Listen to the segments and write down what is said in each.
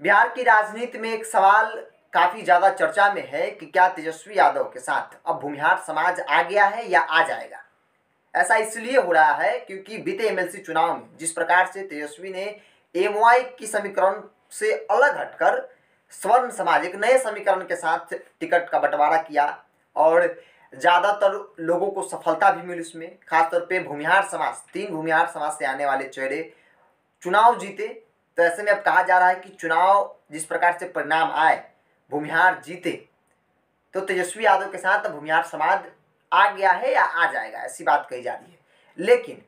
बिहार की राजनीति में एक सवाल काफ़ी ज़्यादा चर्चा में है कि क्या तेजस्वी यादव के साथ अब भूमिहार समाज आ गया है या आ जाएगा। ऐसा इसलिए हो रहा है क्योंकि बीते एमएलसी चुनाव में जिस प्रकार से तेजस्वी ने एमवाई की समीकरण से अलग हटकर स्वर्ण समाज एक नए समीकरण के साथ टिकट का बंटवारा किया और ज़्यादातर लोगों को सफलता भी मिली उसमें। खासतौर पे भूमिहार समाज, 3 भूमिहार समाज से आने वाले चेहरे चुनाव जीते। तो ऐसे में अब कहा जा रहा है कि चुनाव जिस प्रकार से परिणाम आए, भूमिहार जीते, तो तेजस्वी यादव के साथ भूमिहार समाज आ गया है या आ जाएगा, ऐसी बात कही जा रही है। लेकिन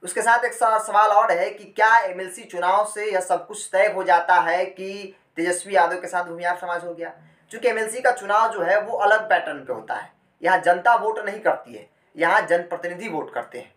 उसके साथ एक सवाल और है कि क्या एमएलसी चुनाव से यह सब कुछ तय हो जाता है कि तेजस्वी यादव के साथ भूमिहार समाज हो गया। चूँकि एमएलसी का चुनाव जो है वो अलग पैटर्न पे होता है। यहाँ जनता वोट नहीं करती है, यहाँ जनप्रतिनिधि वोट करते हैं।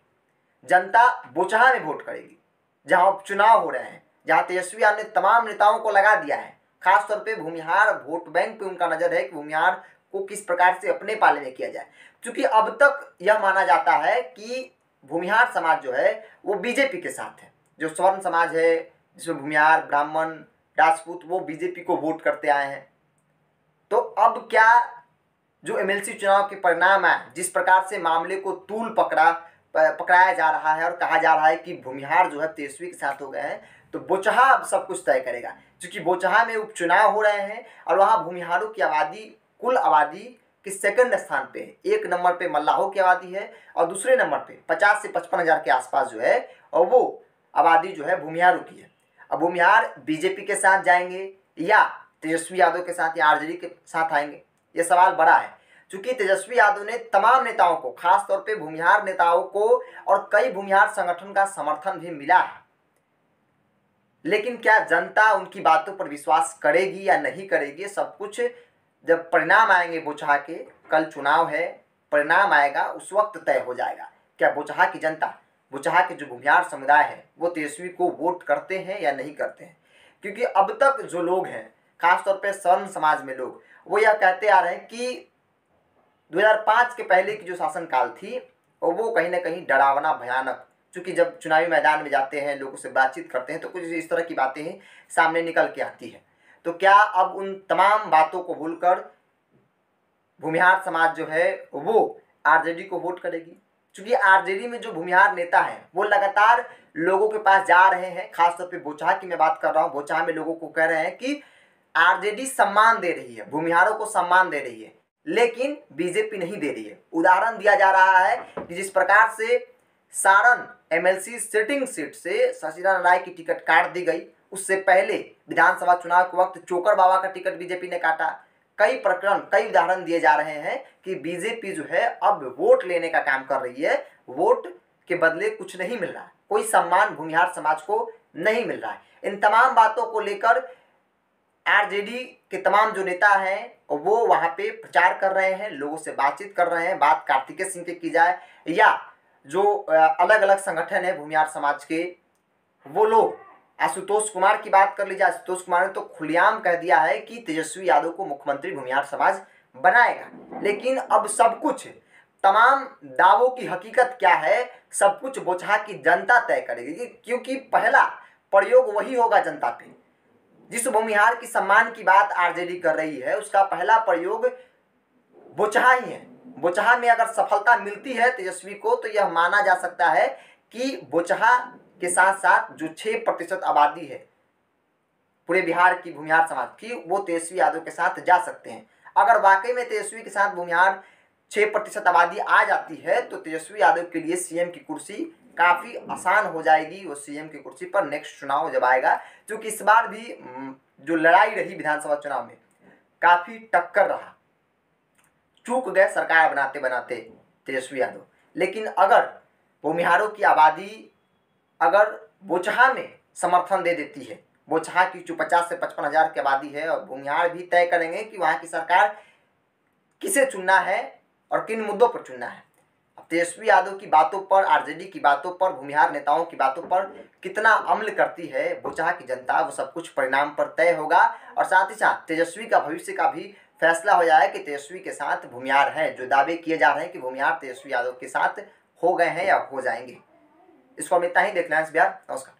जनता बोचहा में वोट करेगी जहाँ उपचुनाव हो रहे हैं, जहाँ तेजस्वी यादव ने तमाम नेताओं को लगा दिया है। खासतौर पे भूमिहार वोट बैंक पे उनका नज़र है कि भूमिहार को किस प्रकार से अपने पाले में किया जाए। क्योंकि अब तक यह माना जाता है कि भूमिहार समाज जो है वो बीजेपी के साथ है। जो स्वर्ण समाज है जिसमें भूमिहार, ब्राह्मण, राजपूत, वो बीजेपी को वोट करते आए हैं। तो अब क्या जो एमएलसी चुनाव के परिणाम आए, जिस प्रकार से मामले को तूल पकड़ाया जा रहा है और कहा जा रहा है कि भूमिहार जो है तेजस्वी के साथ हो गए हैं, तो बोचहा अब सब कुछ तय करेगा। क्योंकि बोचहा में उपचुनाव हो रहे हैं और वहाँ भूमिहारों की आबादी कुल आबादी के सेकंड स्थान पे है। 1 नंबर पे मल्लाहों की आबादी है और दूसरे नंबर पे 50 से 55 हज़ार के आसपास जो है और वो आबादी जो है भूमिहारों की है। अब भूमिहार बीजेपी के साथ जाएंगे या तेजस्वी यादव के साथ या आरजेडी के साथ आएंगे, ये सवाल बड़ा है। चूंकि तेजस्वी यादव ने तमाम नेताओं को, खास तौर पे भूमिहार नेताओं को और कई भूमिहार संगठन का समर्थन भी मिला है। लेकिन क्या जनता उनकी बातों पर विश्वास करेगी या नहीं करेगी, सब कुछ जब परिणाम आएंगे बोचहा के, कल चुनाव है, परिणाम आएगा उस वक्त तय हो जाएगा। क्या बोचहा की जनता, बोचहा के जो भूमिहार समुदाय है वो तेजस्वी को वोट करते हैं या नहीं करते हैं। क्योंकि अब तक जो लोग हैं, खासतौर पर स्वर्ण समाज में लोग, वो यह कहते आ रहे हैं कि 2005 के पहले की जो शासनकाल थी और वो कहीं ना कहीं डरावना, भयानक। क्योंकि जब चुनावी मैदान में जाते हैं, लोगों से बातचीत करते हैं, तो कुछ इस तरह की बातें ही सामने निकल के आती है। तो क्या अब उन तमाम बातों को भूलकर भूमिहार समाज जो है वो आरजेडी को वोट करेगी। क्योंकि आरजेडी में जो भूमिहार नेता हैं वो लगातार लोगों के पास जा रहे हैं। खासतौर पे बोचहा की मैं बात कर रहा हूँ। बोचहा में लोगों को कह रहे हैं कि आरजेडी सम्मान दे रही है, भूमिहारों को सम्मान दे रही है, लेकिन बीजेपी नहीं दे रही है। उदाहरण दिया जा रहा है कि जिस प्रकार से सारण एमएलसी सिटिंग सीट से शशिधर राय की टिकट काट दी गई, उससे पहले विधानसभा चुनाव के वक्त चोकर बाबा का टिकट बीजेपी ने काटा। कई प्रकरण, कई उदाहरण दिए जा रहे हैं कि बीजेपी जो है अब वोट लेने का काम कर रही है। वोट के बदले कुछ नहीं मिल रहा है, कोई सम्मान भूमिहार समाज को नहीं मिल रहा है। इन तमाम बातों को लेकर आरजेडी के तमाम जो नेता हैं वो वहाँ पे प्रचार कर रहे हैं, लोगों से बातचीत कर रहे हैं। बात कार्तिकेय सिंह की जाए या जो अलग अलग संगठन है भूमिहार समाज के, वो लोग, आशुतोष कुमार की बात कर लीजिए। आशुतोष कुमार ने तो खुलेआम कह दिया है कि तेजस्वी यादव को मुख्यमंत्री भूमिहार समाज बनाएगा। लेकिन अब सब कुछ, तमाम दावों की हकीकत क्या है, सब कुछ बोचहा की जनता तय करेगी। क्योंकि पहला प्रयोग वही होगा जनता पे। जिस भूमिहार की सम्मान की बात आरजेडी कर रही है उसका पहला प्रयोग बोचहा ही है। बोचहा में अगर सफलता मिलती है तेजस्वी को, तो यह माना जा सकता है कि बोचहा के साथ साथ जो 6% आबादी है पूरे बिहार की भूमिहार समाज की, वो तेजस्वी यादव के साथ जा सकते हैं। अगर वाकई में तेजस्वी के साथ भूमिहार 6% आबादी आ जाती है तो तेजस्वी यादव के लिए सीएम की कुर्सी काफ़ी आसान हो जाएगी। वो सीएम की कुर्सी पर नेक्स्ट चुनाव जब आएगा, क्योंकि इस बार भी जो लड़ाई रही विधानसभा चुनाव में काफ़ी टक्कर रहा, चूक गए सरकार बनाते बनाते तेजस्वी यादव। लेकिन अगर भूमिहारों की आबादी अगर बोचहा में समर्थन दे देती है, बोचहा की जो 50 से 55 हज़ार की आबादी है, और भूमिहार भी तय करेंगे कि वहाँ की सरकार किसे चुनना है और किन मुद्दों पर चुनना है। अब तेजस्वी यादव की बातों पर, आरजेडी की बातों पर, भूमिहार नेताओं की बातों पर कितना अमल करती है बोचहा की जनता, वो सब कुछ परिणाम पर तय होगा। और साथ ही साथ तेजस्वी का भविष्य का भी फैसला हो जाए कि तेजस्वी के साथ भूमिहार हैं। जो दावे किए जा रहे हैं कि भूमिहार तेजस्वी यादव के साथ हो गए हैं या हो जाएंगे। इस पर इतना ही। देखना है बिहार। नमस्कार।